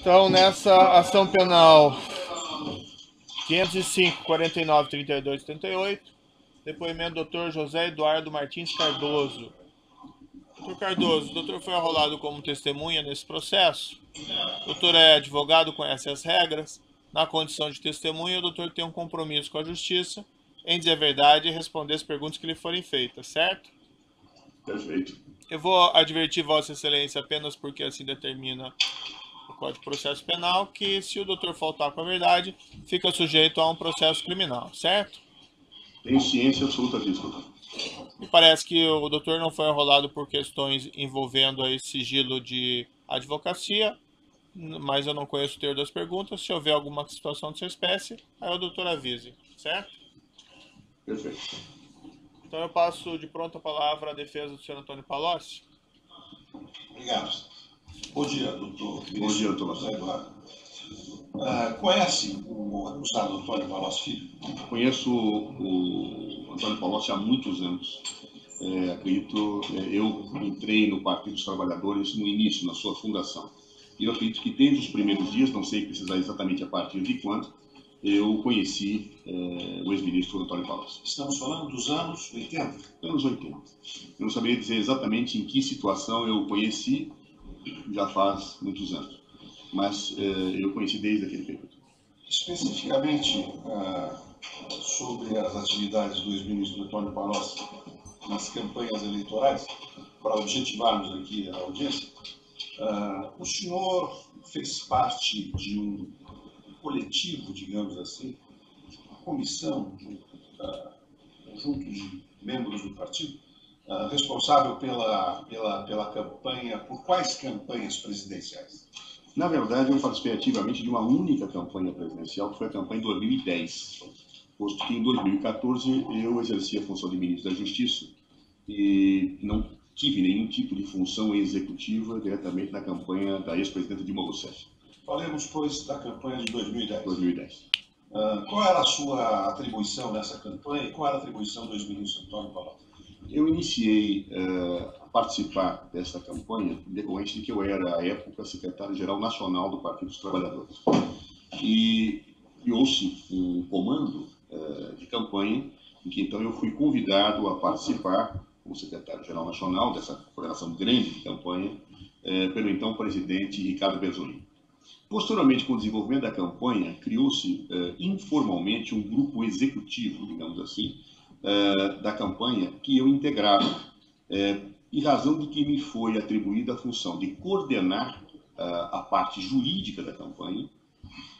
Então, nessa ação penal 505, 49, 32, 38, depoimento do Dr. José Eduardo Martins Cardoso. Dr. Cardoso, o doutor foi arrolado como testemunha nesse processo. O doutor é advogado, conhece as regras. Na condição de testemunha, o doutor tem um compromisso com a justiça em dizer a verdade e responder as perguntas que lhe forem feitas, certo? Perfeito. Eu vou advertir Vossa Excelência apenas porque assim determina o Código de Processo Penal, que se o doutor faltar com a verdade, fica sujeito a um processo criminal, certo? Tenho ciência absoluta disso, doutor. Me parece que o doutor não foi enrolado por questões envolvendo aí sigilo de advocacia, mas eu não conheço o teor das perguntas. Se houver alguma situação dessa espécie, aí o doutor avise, certo? Perfeito. Então eu passo de pronta palavra à defesa do senhor Antônio Palocci. Obrigado. Bom dia, doutor. Bom dia, doutor. José Eduardo. Conhece o acusado Antônio Palocci Filho? Conheço o Antônio Palocci há muitos anos. Acredito, eu entrei no Partido dos Trabalhadores no início, na sua fundação. E eu acredito que desde os primeiros dias, não sei precisar exatamente a partir de quando, eu conheci o ex-ministro Antônio Palocci. Estamos falando dos anos 80? Anos 80. Eu não saberia dizer exatamente em que situação eu conheci, já faz muitos anos. Mas eu conheci desde aquele período. Especificamente sobre as atividades do ex-ministro Antônio Palocci nas campanhas eleitorais, para objetivarmos aqui a audiência, o senhor fez parte de um coletivo, digamos assim, uma comissão, um conjunto de membros do partido, responsável pela campanha, por quais campanhas presidenciais? Na verdade, eu participei ativamente de uma única campanha presidencial, que foi a campanha de 2010, posto que em 2014 eu exerci a função de ministro da Justiça e não tive nenhum tipo de função executiva diretamente na campanha da ex-presidenta Dilma Rousseff. Falemos, pois, da campanha de 2010. 2010. Qual era a sua atribuição nessa campanha e qual era a atribuição do ex-ministro Antônio Palocci? Eu iniciei a participar dessa campanha decorrente de que eu era, à época, secretário-geral nacional do Partido dos Trabalhadores. E criou-se um comando de campanha, em que então eu fui convidado a participar, como secretário-geral nacional, dessa coordenação grande de campanha, pelo então presidente Ricardo Berzolini. Posteriormente, com o desenvolvimento da campanha, criou-se informalmente um grupo executivo, digamos assim, da campanha que eu integrava, em razão de que me foi atribuída a função de coordenar a parte jurídica da campanha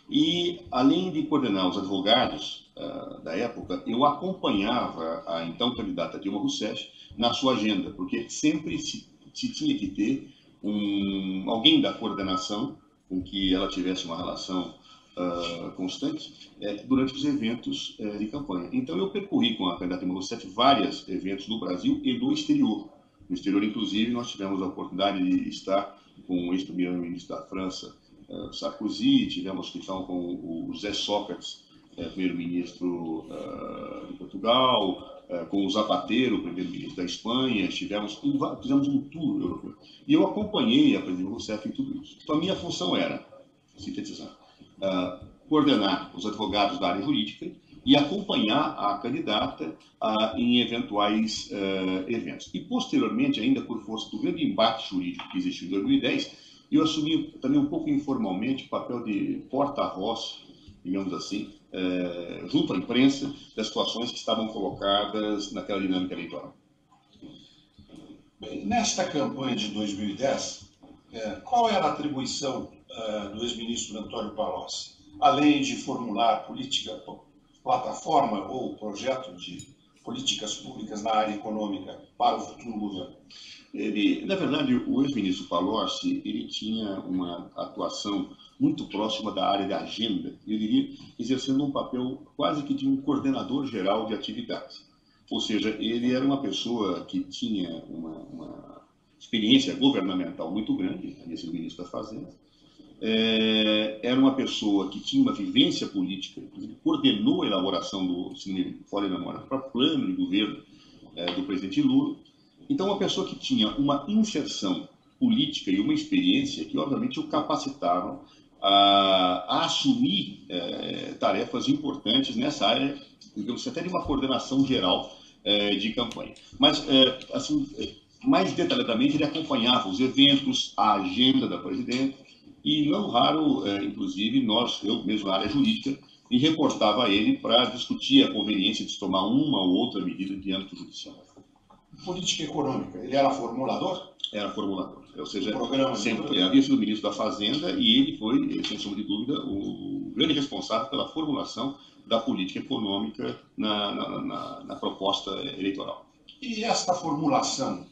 e, além de coordenar os advogados da época, eu acompanhava a então candidata Dilma Rousseff na sua agenda, porque sempre se tinha que ter alguém da coordenação com que ela tivesse uma relação constante durante os eventos de campanha. Então, eu percorri com a candidata Dilma Rousseff vários eventos no Brasil e no exterior. No exterior, inclusive, nós tivemos a oportunidade de estar com o ex-primeiro-ministro da França, Sarkozy, tivemos questão com o José Sócrates, primeiro-ministro de Portugal, com o Zapatero, primeiro-ministro da Espanha, fizemos um tour europeu. E eu acompanhei a presidente Rousseff em tudo isso. Então, a minha função era, sintetizando, coordenar os advogados da área jurídica e acompanhar a candidata em eventuais eventos. E, posteriormente, ainda por força do grande embate jurídico que existiu em 2010, eu assumi também um pouco informalmente o papel de porta-voz, digamos assim, junto à imprensa, das situações que estavam colocadas naquela dinâmica eleitoral. Bem, nesta campanha de 2010, qual era a atribuição do ex-ministro Antônio Palocci? Além de formular plataforma ou projeto de políticas públicas na área econômica para o futuro governo? Na verdade, o ex-ministro Palocci, ele tinha uma atuação muito próxima da área da agenda, eu diria, exercendo um papel quase que de um coordenador geral de atividades. Ou seja, ele era uma pessoa que tinha uma experiência governamental muito grande, havia sido ministro da Fazenda, era uma pessoa que tinha uma vivência política, inclusive coordenou a elaboração do, se não me falha a memória, próprio plano de governo do presidente Lula. Então, uma pessoa que tinha uma inserção política e uma experiência que, obviamente, o capacitavam a assumir tarefas importantes nessa área, digamos, até de uma coordenação geral de campanha. Mas, assim, mais detalhadamente, ele acompanhava os eventos, a agenda da presidenta, e não raro, inclusive, eu mesmo na área jurídica, me reportava a ele para discutir a conveniência de tomar uma ou outra medida de âmbito judicial. Política econômica, ele era formulador? Era formulador, ou seja, sempre havia sido ministro da Fazenda e ele foi, sem sombra de dúvida, o grande responsável pela formulação da política econômica na proposta eleitoral. E esta formulação,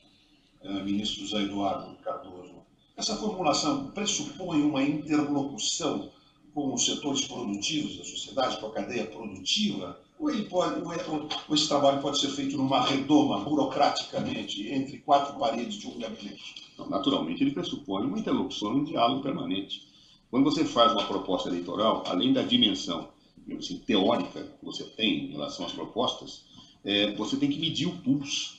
ministro José Eduardo Cardoso, essa formulação pressupõe uma interlocução com os setores produtivos da sociedade, com a cadeia produtiva, ou esse trabalho pode ser feito numa redoma, burocraticamente, entre quatro paredes de um gabinete? Não, naturalmente, ele pressupõe uma interlocução, um diálogo permanente. Quando você faz uma proposta eleitoral, além da dimensão assim, teórica que você tem em relação às propostas, você tem que medir o pulso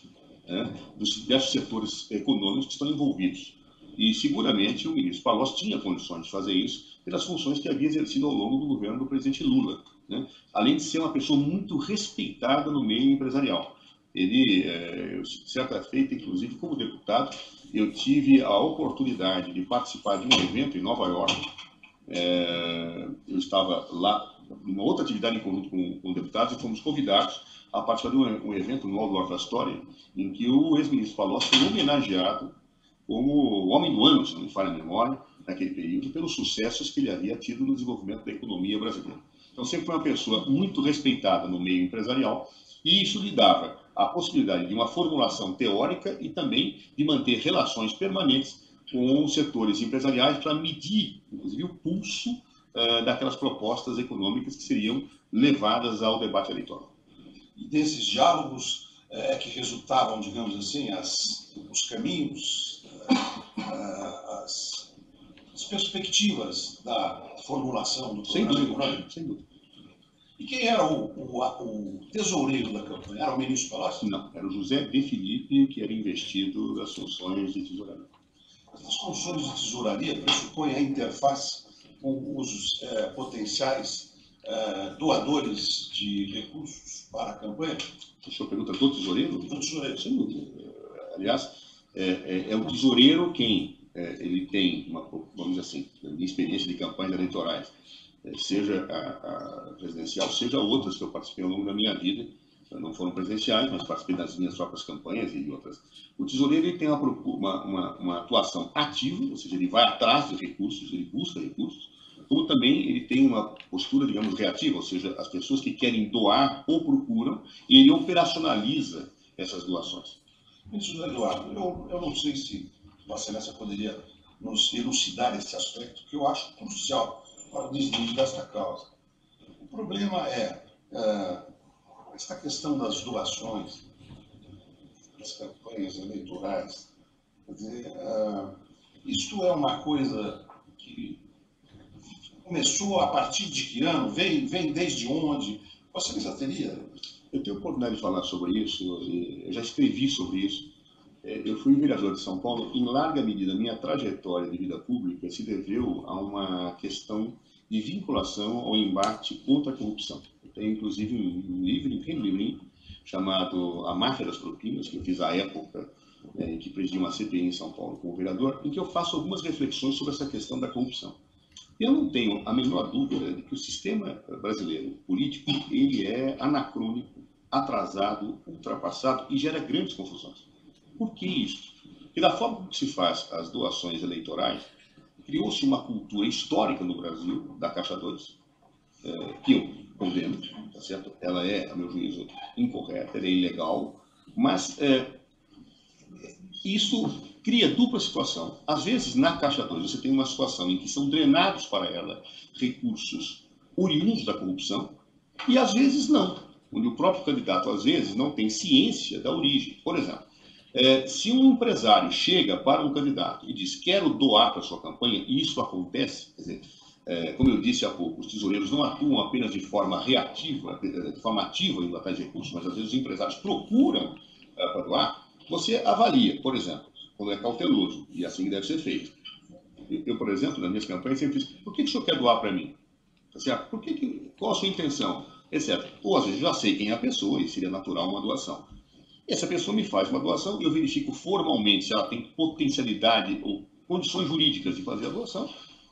dos diversos setores econômicos que estão envolvidos. E, seguramente, o ministro Palocci tinha condições de fazer isso pelas funções que havia exercido ao longo do governo do presidente Lula, né? Além de ser uma pessoa muito respeitada no meio empresarial. Ele, certa feita, inclusive, como deputado, eu tive a oportunidade de participar de um evento em Nova York. Eu estava lá, numa outra atividade em conjunto com deputados, e fomos convidados a participar de um evento no Waldorf Astoria, em que o ex-ministro Palocci foi homenageado como o homem do ano, se não me falha a memória, naquele período, pelos sucessos que ele havia tido no desenvolvimento da economia brasileira. Então, sempre foi uma pessoa muito respeitada no meio empresarial, e isso lhe dava a possibilidade de uma formulação teórica e também de manter relações permanentes com os setores empresariais para medir, inclusive, o pulso daquelas propostas econômicas que seriam levadas ao debate eleitoral. E desses diálogos que resultavam, digamos assim, os caminhos, as perspectivas da formulação do programa econômico? Sem dúvida. E quem era o tesoureiro da campanha? Era o ministro Palocci? Não, era o José de Filipe, que era investido das funções de tesouraria. As funções de tesouraria pressupõem a interface com os potenciais doadores de recursos para a campanha? O senhor pergunta do tesoureiro? Do tesoureiro. Sem dúvida. Aliás, é o tesoureiro quem ele tem, vamos dizer assim, de experiência de campanhas eleitorais, seja a presidencial, seja outras que eu participei ao longo da minha vida, não foram presidenciais, mas participei das minhas próprias campanhas e outras. O tesoureiro ele tem uma atuação ativa, ou seja, ele vai atrás de recursos, ele busca recursos, como também ele tem uma postura, digamos, reativa, ou seja, as pessoas que querem doar ou procuram, e ele operacionaliza essas doações. Ministro Eduardo, eu não sei se Vossa Excelência poderia nos elucidar esse aspecto, que eu acho crucial para o desvio desta causa. O problema é esta questão das doações, das campanhas eleitorais. Quer dizer, isto é uma coisa que começou a partir de que ano? Vem desde onde? Vossa Excelência teria? Eu tenho a oportunidade de falar sobre isso, eu já escrevi sobre isso. Eu fui vereador de São Paulo, em larga medida, minha trajetória de vida pública se deveu a uma questão de vinculação ao embate contra a corrupção. Eu tenho, inclusive, um livrinho chamado A Máfia das Propinas, que eu fiz à época, em que presidi uma CPI em São Paulo como vereador, em que eu faço algumas reflexões sobre essa questão da corrupção. Eu não tenho a menor dúvida de que o sistema brasileiro político ele é anacrônico, atrasado, ultrapassado e gera grandes confusões. Por que isso? Porque da forma como se faz as doações eleitorais, criou-se uma cultura histórica no Brasil da Caixa 2, que eu condeno, tá certo? Ela é, a meu juízo, incorreta, ela é ilegal, mas isso cria dupla situação. Às vezes, na Caixa 2, você tem uma situação em que são drenados para ela recursos oriundos da corrupção, e às vezes não, onde o próprio candidato, às vezes, não tem ciência da origem. Por exemplo, se um empresário chega para um candidato e diz quero doar para a sua campanha, e isso acontece, quer dizer, como eu disse há pouco, os tesoureiros não atuam apenas de forma reativa, de forma ativa indo atrás de recursos, mas às vezes os empresários procuram para doar, você avalia, por exemplo, quando é cauteloso, e assim deve ser feito. Eu, por exemplo, nas minhas campanhas, sempre fiz, por que o senhor quer doar para mim? Tá certo? Qual a sua intenção? Etc. Ou, às vezes, já sei quem é a pessoa e seria natural uma doação. E essa pessoa me faz uma doação e eu verifico formalmente se ela tem potencialidade ou condições jurídicas de fazer a doação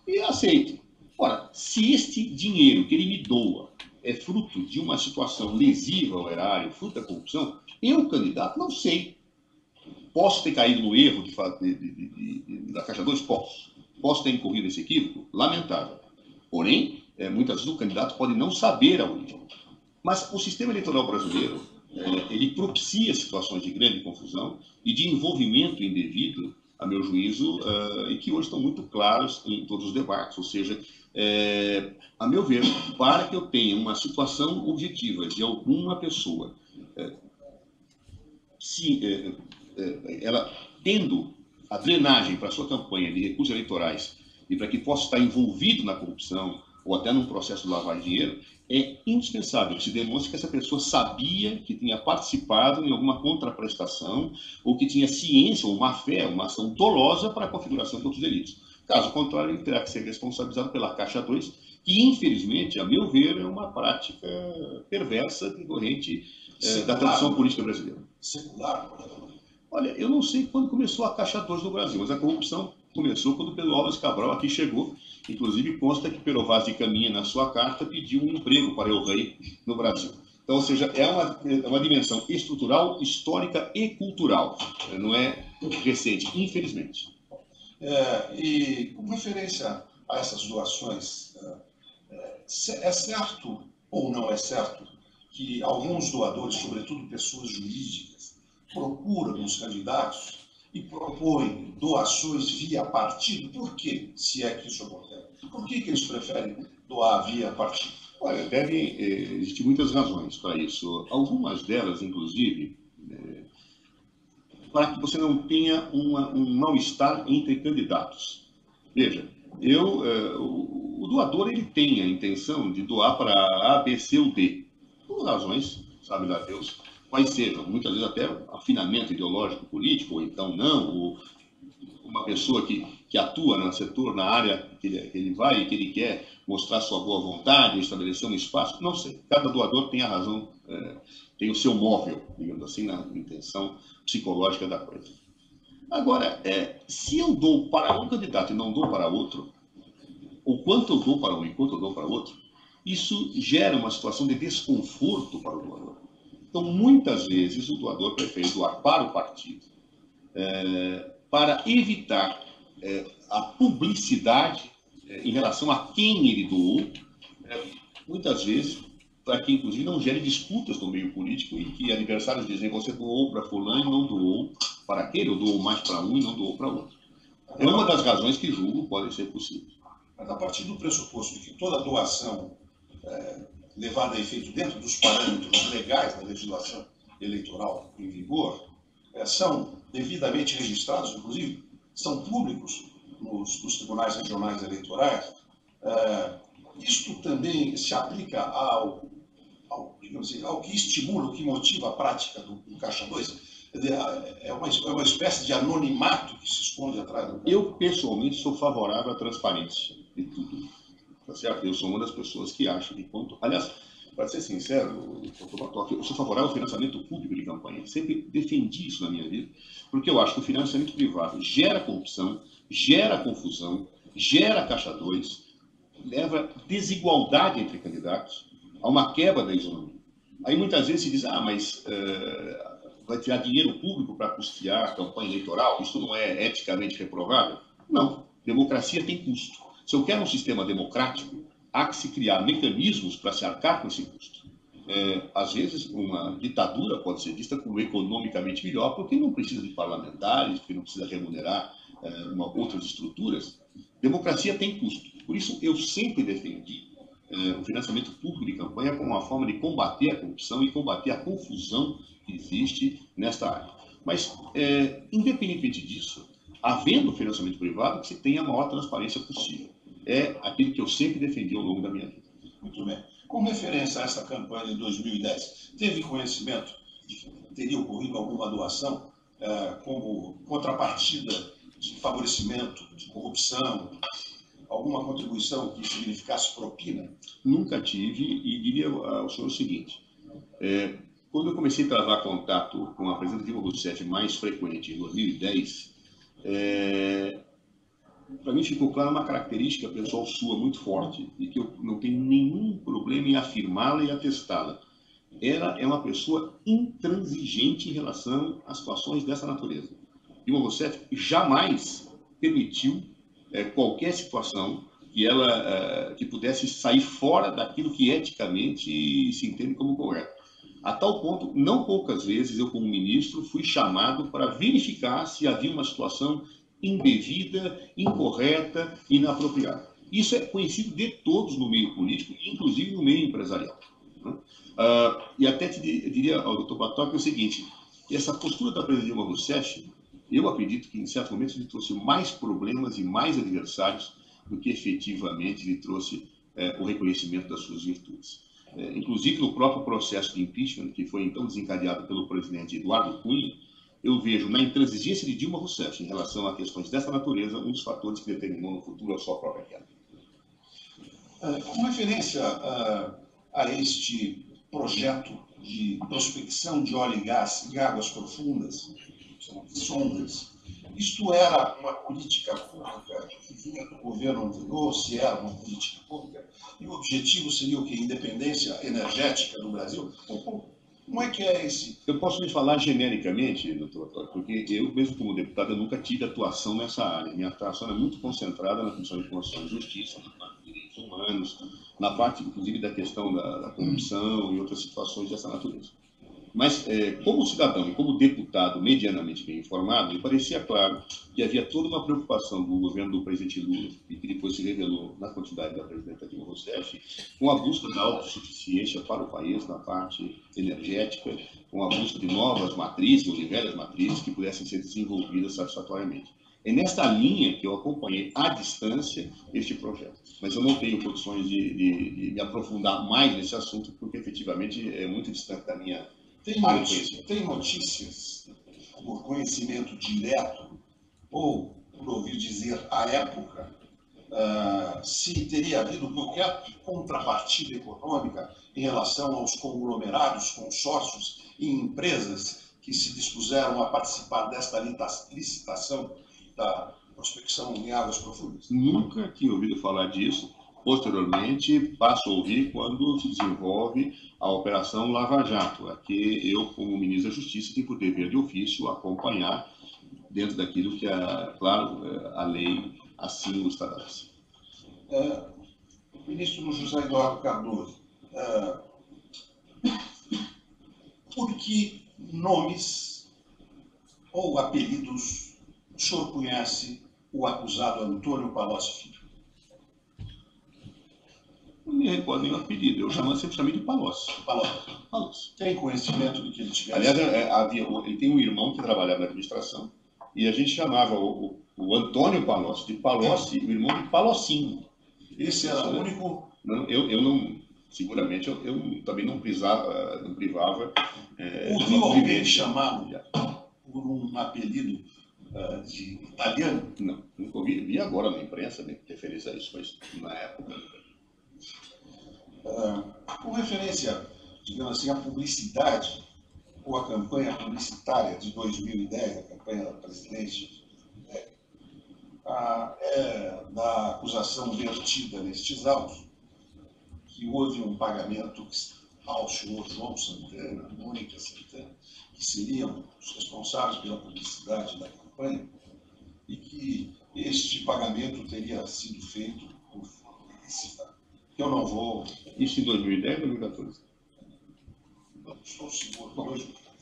e aceito. Ora, se este dinheiro que ele me doa é fruto de uma situação lesiva ao erário, fruto da corrupção, eu, candidato, não sei. Posso ter caído no erro da Caixa 2? Posso. Posso ter incorrido nesse equívoco? Lamentável. Porém, muitas vezes o candidato pode não saber a origem. Mas o sistema eleitoral brasileiro, ele propicia situações de grande confusão e de envolvimento indevido, a meu juízo, e que hoje estão muito claros em todos os debates. Ou seja, a meu ver, para que eu tenha uma situação objetiva de alguma pessoa, ela tendo a drenagem para a sua campanha de recursos eleitorais e para que possa estar envolvido na corrupção ou até num processo de lavar dinheiro, é indispensável que se demonstre que essa pessoa sabia que tinha participado em alguma contraprestação ou que tinha ciência ou má-fé, uma ação dolosa para a configuração de outros delitos. Caso contrário, ele terá que ser responsabilizado pela Caixa 2, que, infelizmente, a meu ver, é uma prática perversa decorrente da tradição política brasileira. Secular? Olha, eu não sei quando começou a Caixa 2 no Brasil, mas a corrupção começou quando Pedro Álvares Cabral aqui chegou. Inclusive, consta que Pero Vaz de Caminha, na sua carta, pediu um emprego para El Rei no Brasil. Então, ou seja, é uma dimensão estrutural, histórica e cultural. Não é recente, infelizmente. E com referência a essas doações, é certo ou não é certo que alguns doadores, sobretudo pessoas jurídicas, procuram os candidatos e propõem doações via partido? Por quê, se é que isso acontece? Por que eles preferem doar via partido? Olha, devem existir muitas razões para isso. Algumas delas, inclusive, para que você não tenha um mal-estar entre candidatos. Veja, o doador ele tem a intenção de doar para A, B, C ou D. Por razões, sabe lá Deus, quais sejam. Muitas vezes até afinamento ideológico político, ou então não, ou uma pessoa que atua no setor, na área que ele vai e que ele quer mostrar sua boa vontade, estabelecer um espaço, não sei. Cada doador tem a razão, tem o seu móvel, digamos assim, na intenção psicológica da coisa. Agora, se eu dou para um candidato e não dou para outro, ou quanto eu dou para um e quanto eu dou para outro, isso gera uma situação de desconforto para o doador. Então, muitas vezes, o doador prefere doar para o partido, para evitar a publicidade em relação a quem ele doou, muitas vezes, para que, inclusive, não gere disputas no meio político em que adversários dizem você doou para fulano e não doou para aquele, ou doou mais para um e não doou para outro. É uma das razões que julgo podem ser possíveis. Mas a partir do pressuposto de que toda doação levada a efeito dentro dos parâmetros legais da legislação eleitoral em vigor, são devidamente registrados, inclusive, são públicos nos tribunais regionais eleitorais, isto também se aplica ao que estimula, o que motiva a prática do Caixa 2? É uma espécie de anonimato que se esconde atrás do... Eu, pessoalmente, sou favorável à transparência de tudo. Tá certo? Eu sou uma das pessoas que acha que quanto... Aliás, para ser sincero, eu sou favorável ao financiamento público de campanha. Sempre defendi isso na minha vida, porque eu acho que o financiamento privado gera corrupção, gera confusão, gera Caixa 2, leva desigualdade entre candidatos, a uma quebra da isonomia. Aí muitas vezes se diz, mas vai tirar dinheiro público para custear a campanha eleitoral? Isso não é eticamente reprovável? Não. Democracia tem custo. Se eu quero um sistema democrático, há que se criar mecanismos para se arcar com esse custo. Às vezes, uma ditadura pode ser vista como economicamente melhor, porque não precisa de parlamentares, porque não precisa remunerar outras estruturas. Democracia tem custo. Por isso, eu sempre defendi o financiamento público de campanha como uma forma de combater a corrupção e combater a confusão que existe nesta área. Mas, independentemente disso, havendo financiamento privado, que se tenha a maior transparência possível. É aquilo que eu sempre defendi ao longo da minha vida. Muito bem. Com referência a essa campanha de 2010, teve conhecimento de que teria ocorrido alguma doação como contrapartida de favorecimento, de corrupção, alguma contribuição que significasse propina? Nunca tive, e diria ao senhor o seguinte: quando eu comecei a travar contato com a presidenta Dilma Rousseff mais frequente, em 2010, para mim ficou clara uma característica pessoal sua muito forte, e que eu não tenho nenhum problema em afirmá-la e atestá-la. Ela é uma pessoa intransigente em relação a situações dessa natureza. Dilma Rousseff jamais permitiu qualquer situação que pudesse sair fora daquilo que eticamente se entende como correto. A tal ponto, não poucas vezes eu, como ministro, fui chamado para verificar se havia uma situação indevida, incorreta, inapropriada. Isso é conhecido de todos no meio político, inclusive no meio empresarial. E até diria ao Dr. Batoque o seguinte: essa postura da presidenta Dilma Rousseff, eu acredito que em certos momentos lhe trouxe mais problemas e mais adversários do que efetivamente lhe trouxe o reconhecimento das suas virtudes. Inclusive no próprio processo de impeachment, que foi então desencadeado pelo presidente Eduardo Cunha, eu vejo na intransigência de Dilma Rousseff em relação a questões dessa natureza um dos fatores que determinou no futuro a sua própria queda. Com referência a este projeto de prospecção de óleo e gás em águas profundas, sondas, isto era uma política pública que vinha do governo anterior, se era uma política pública, e o objetivo seria o quê? Independência energética do Brasil? Como é que é esse? Eu posso me falar genericamente, doutor, porque eu, mesmo como deputado, eu nunca tive atuação nessa área. Minha atuação é muito concentrada na Comissão de Constituição e Justiça, na parte de direitos humanos, na parte, inclusive, da questão da corrupção e outras situações dessa natureza. Mas, como cidadão e como deputado medianamente bem informado, me parecia claro que havia toda uma preocupação do governo do presidente Lula, e que depois se revelou na quantidade da presidenta Dilma Rousseff, com a busca da autossuficiência para o país na parte energética, com a busca de novas matrizes, ou de velhas matrizes, que pudessem ser desenvolvidas satisfatoriamente. É nesta linha que eu acompanhei à distância este projeto. Mas eu não tenho condições de me aprofundar mais nesse assunto, porque efetivamente é muito distante da minha... Tem notícias por conhecimento direto, ou por ouvir dizer à época, se teria havido qualquer contrapartida econômica em relação aos conglomerados, consórcios e empresas que se dispuseram a participar desta licitação da prospecção em águas profundas? Nunca tinha ouvido falar disso. Posteriormente, passo a ouvir quando se desenvolve a Operação Lava Jato, a que eu, como ministro da Justiça, tenho por dever de ofício acompanhar dentro daquilo que, claro, a lei assim o estabelece. Ministro José Eduardo Cardoso, por que nomes ou apelidos o senhor conhece o acusado Antônio Palocci Filho? Não me recordo nenhum apelido, eu sempre chamei de Palocci. Palocci. Tem conhecimento de que ele tivesse? Aliás, ele tem um irmão que trabalhava na administração, e a gente chamava o Antônio Palocci de Palocci, o irmão de Palocinho. Esse era o único? Não, eu não, seguramente, eu também não privava. Ouviu alguém chamado por um apelido de italiano? Não, nunca ouvi. Vi agora na imprensa, né, referência a isso, mas na época. Com referência, digamos assim, à publicidade, ou à campanha publicitária de 2010, a campanha da presidente, da acusação vertida nestes autos, que houve um pagamento ao senhor João Santana, Mônica Santana, que seriam os responsáveis pela publicidade da campanha, e que este pagamento teria sido feito por publicidade. Eu não vou... Isso em 2010 ou 2014? Não estou seguro. Bom,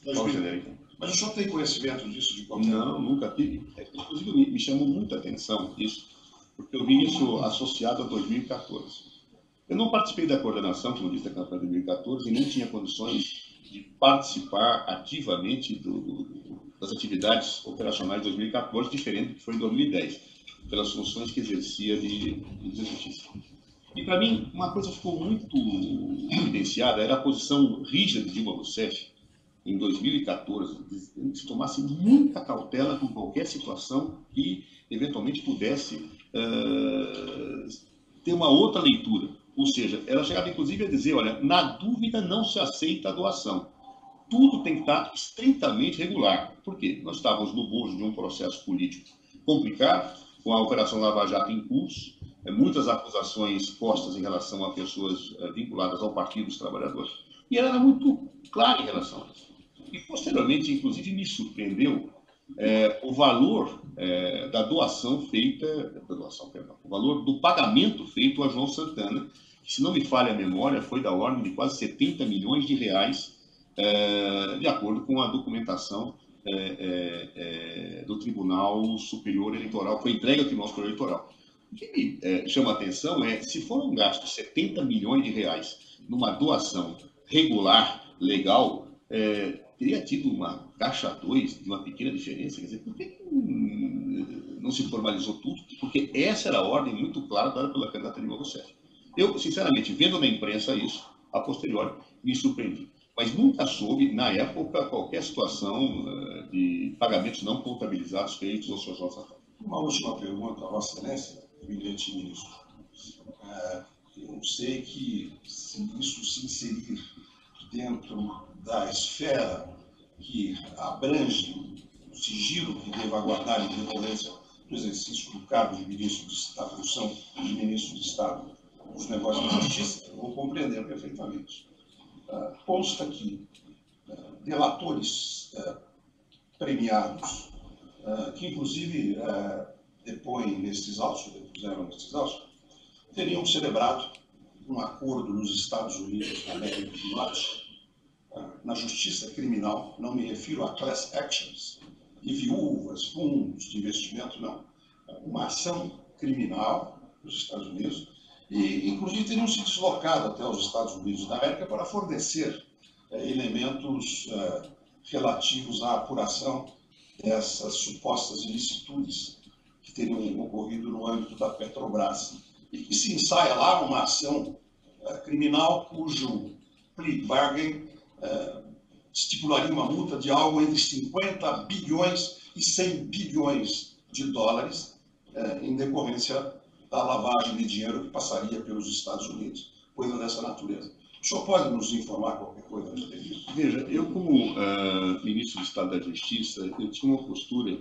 2010. Mas o senhor tem conhecimento disso de qualquer... Não, nunca tive. Inclusive, me chamou muita atenção isso, porque eu vi isso associado a 2014. Eu não participei da coordenação, como disse, da campanha de 2014, e nem tinha condições de participar ativamente das atividades operacionais de 2014, diferente do que foi em 2010, pelas funções que exercia de justiça. E, para mim, uma coisa ficou muito evidenciada, era a posição rígida de Dilma Rousseff em 2014, que se tomasse muita cautela com qualquer situação que eventualmente pudesse ter uma outra leitura. Ou seja, ela chegava inclusive a dizer, olha, na dúvida não se aceita a doação. Tudo tem que estar estritamente regular. Por quê? Nós estávamos no bojo de um processo político complicado, com a Operação Lava Jato em curso, muitas acusações postas em relação a pessoas vinculadas ao Partido dos Trabalhadores. E ela era muito clara em relação a isso. E, posteriormente, inclusive, me surpreendeu o valor da doação feita, o valor do pagamento feito a João Santana, que, se não me falha a memória, foi da ordem de quase 70 milhões de reais, de acordo com a documentação do Tribunal Superior Eleitoral, foi entregue ao Tribunal Superior Eleitoral. O que me chama a atenção é, se foram gastos 70 milhões de reais numa doação regular, legal, teria tido uma caixa 2 de uma pequena diferença. Quer dizer, por que não se formalizou tudo? Porque essa era a ordem muito clara dada pela candidata Dilma Rousseff. Eu, sinceramente, vendo na imprensa isso, a posteriori, me surpreendi. Mas nunca soube, na época, qualquer situação de pagamentos não contabilizados feitos ao Sr. João Santana. Uma última pergunta, a Vossa Excelência, eminente ministro. Eu sei que, se isso se inserir dentro da esfera que abrange o sigilo que deva guardar em decorrência do exercício do cargo de ministro de Estado, da função de ministro de Estado dos Negócios da Justiça, eu vou compreender perfeitamente. Consta que delatores premiados, que inclusive depuseram nestes autos, teriam celebrado um acordo nos Estados Unidos da América do Norte, na justiça criminal, não me refiro a class actions, e viúvas, fundos de investimento, não. Uma ação criminal nos Estados Unidos, e inclusive teriam se deslocado até os Estados Unidos da América para fornecer elementos relativos à apuração dessas supostas ilicitudes que teriam ocorrido no âmbito da Petrobras. E que se ensaia lá uma ação criminal cujo plea bargain estipularia uma multa de algo entre 50 bilhões e 100 bilhões de dólares em decorrência da lavagem de dinheiro que passaria pelos Estados Unidos, coisa dessa natureza. O senhor pode nos informar qualquer coisa a respeito disso? Veja, eu como ministro do Estado da Justiça, eu tinha uma postura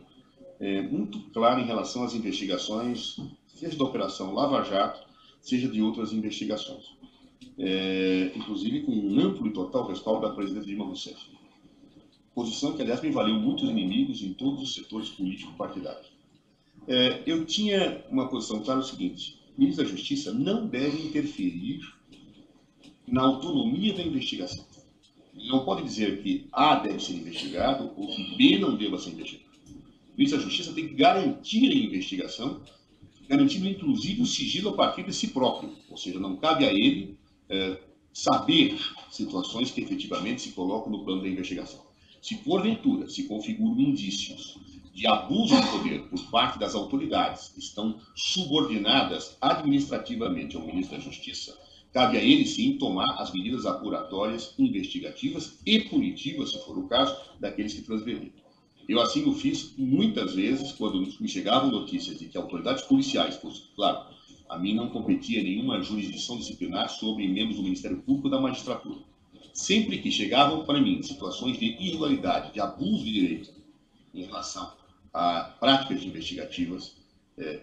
muito clara em relação às investigações, seja da Operação Lava Jato, seja de outras investigações. Inclusive com um amplo e total respaldo da presidenta Dilma Rousseff. Posição que, aliás, me valeu muitos inimigos em todos os setores político-partidários. Eu tinha uma posição clara, o seguinte: o ministro da Justiça não deve interferir na autonomia da investigação. Ele não pode dizer que A deve ser investigado ou que B não deva ser investigado. O ministro da Justiça tem que garantir a investigação, garantindo inclusive o sigilo a partir de si próprio. Ou seja, não cabe a ele saber situações que efetivamente se colocam no plano da investigação. Se porventura se configuram indícios de abuso de poder por parte das autoridades que estão subordinadas administrativamente ao ministro da Justiça, cabe a ele, sim, tomar as medidas apuratórias, investigativas e punitivas, se for o caso, daqueles que transgrediram. Eu assim o fiz muitas vezes, quando me chegavam notícias de que autoridades policiais, claro, a mim não competia nenhuma jurisdição disciplinar sobre membros do Ministério Público ou da magistratura. Sempre que chegavam para mim situações de irregularidade, de abuso de direito em relação a práticas investigativas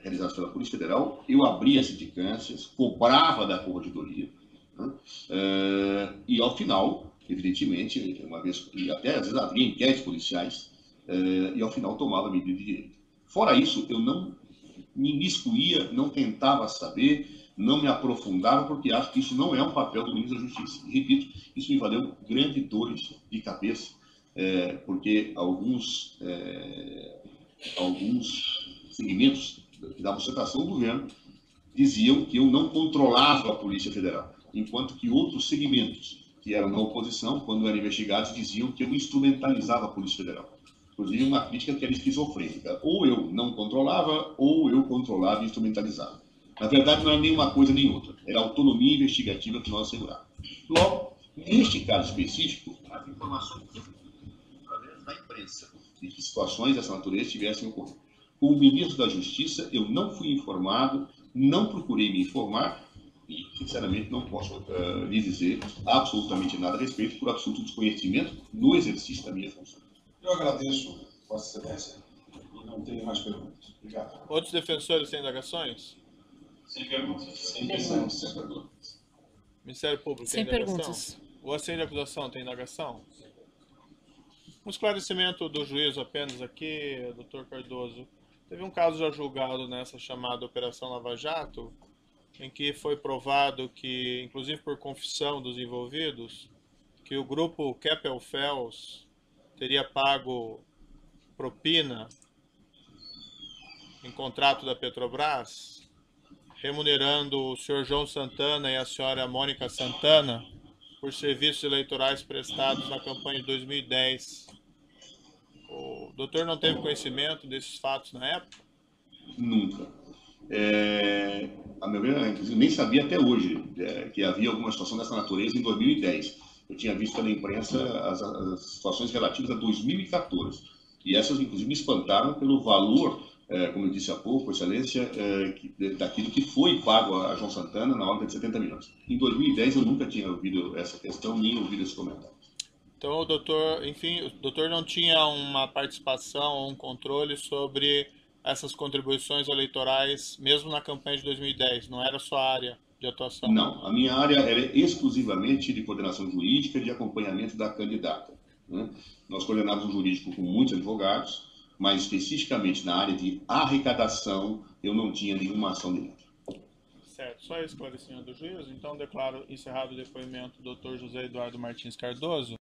realizadas pela Polícia Federal, eu abria sindicâncias, cobrava da corregedoria, né? E ao final, evidentemente, uma vez, até às vezes abria inquéritos policiais, e ao final tomava medida de direito. Fora isso, eu não me imiscuía, não tentava saber, não me aprofundava, porque acho que isso não é um papel do ministro da Justiça. E, repito, isso me valeu grandes dores de cabeça, porque alguns segmentos que davam sustentação ao governo diziam que eu não controlava a Polícia Federal, enquanto que outros segmentos que eram da oposição, quando eram investigados, diziam que eu instrumentalizava a Polícia Federal. Inclusive uma crítica que era esquizofrênica. Ou eu não controlava, ou eu controlava e instrumentalizava. Na verdade, não era nem uma coisa nem outra. Era a autonomia investigativa que nós assegurávamos. Logo, neste caso específico, as informações imprensa de que situações dessa natureza tivessem ocorrido. Com o ministro da Justiça, eu não fui informado, não procurei me informar e, sinceramente, não posso lhe dizer absolutamente nada a respeito por absoluto desconhecimento no exercício da minha função. Eu agradeço, Vossa Excelência, e não tenho mais perguntas. Obrigado. Outros defensores têm indagações? Sem perguntas. Sem perguntas. Ministério Público tem Sem indagação? perguntas. O assento de acusação tem indagação? Um esclarecimento do juízo apenas aqui, doutor Cardoso. Teve um caso já julgado nessa chamada Operação Lava Jato, em que foi provado que, inclusive por confissão dos envolvidos, que o grupo Keppel-FELS teria pago propina em contrato da Petrobras, remunerando o senhor João Santana e a senhora Mônica Santana por serviços eleitorais prestados na campanha de 2010. O doutor não teve conhecimento desses fatos na época? Nunca. A meu ver, inclusive, nem sabia até hoje que havia alguma situação dessa natureza em 2010. Eu tinha visto pela imprensa as situações relativas a 2014. E essas, inclusive, me espantaram pelo valor, como eu disse há pouco, Excelência, daquilo que foi pago a João Santana na ordem de 70 milhões. Em 2010, eu nunca tinha ouvido essa questão, nem ouvido esse comentário. Então, o doutor, enfim, o doutor não tinha uma participação ou um controle sobre essas contribuições eleitorais, mesmo na campanha de 2010, não era sua área de atuação? Não, a minha área era exclusivamente de coordenação jurídica e de acompanhamento da candidata, né? Nós coordenávamos o jurídico com muitos advogados, mas especificamente na área de arrecadação eu não tinha nenhuma ação direta. Certo, só esclarecimento do juízo. Então declaro encerrado o depoimento do Dr. José Eduardo Martins Cardoso.